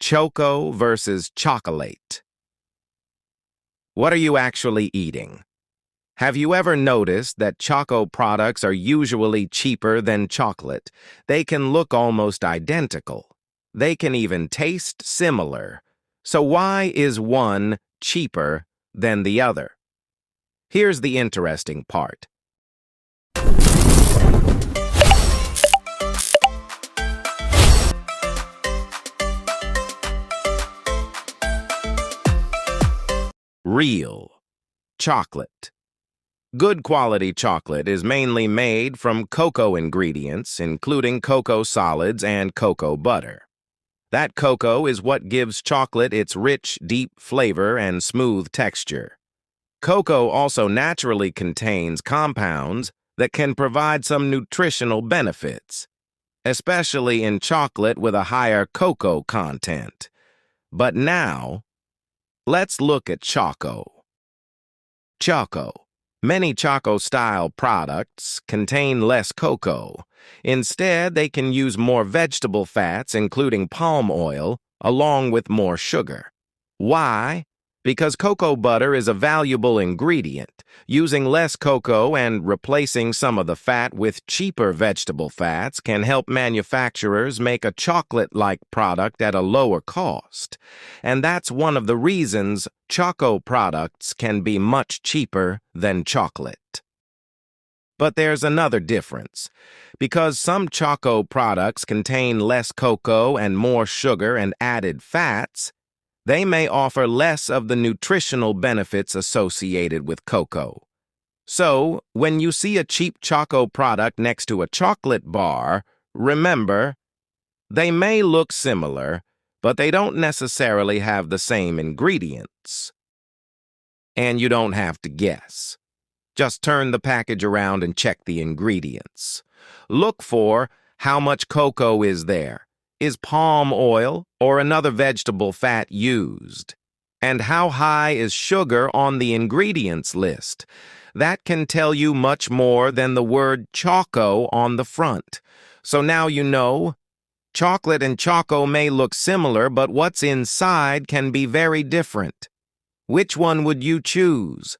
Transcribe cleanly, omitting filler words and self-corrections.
Choco versus chocolate. What are you actually eating? Have you ever noticed that Choco products are usually cheaper than chocolate? They can look almost identical. They can even taste similar. So why is one cheaper than the other? Here's the interesting part. Real chocolate. Good quality chocolate is mainly made from cocoa ingredients, including cocoa solids and cocoa butter. That cocoa is what gives chocolate its rich, deep flavor and smooth texture. Cocoa also naturally contains compounds that can provide some nutritional benefits, especially in chocolate with a higher cocoa content. But now, let's look at Choco. Choco. Many Choco-style products contain less cocoa. Instead, they can use more vegetable fats, including palm oil, along with more sugar. Why? Because cocoa butter is a valuable ingredient. Using less cocoa and replacing some of the fat with cheaper vegetable fats can help manufacturers make a chocolate-like product at a lower cost. And that's one of the reasons Choco products can be much cheaper than chocolate. But there's another difference. Because some Choco products contain less cocoa and more sugar and added fats, they may offer less of the nutritional benefits associated with cocoa. So, when you see a cheap Choco product next to a chocolate bar, remember, they may look similar, but they don't necessarily have the same ingredients. And you don't have to guess. Just turn the package around and check the ingredients. Look for how much cocoa is there. Is palm oil or another vegetable fat used? And how high is sugar on the ingredients list? That can tell you much more than the word Choco on the front. So now you know, chocolate and Choco may look similar, but what's inside can be very different. Which one would you choose?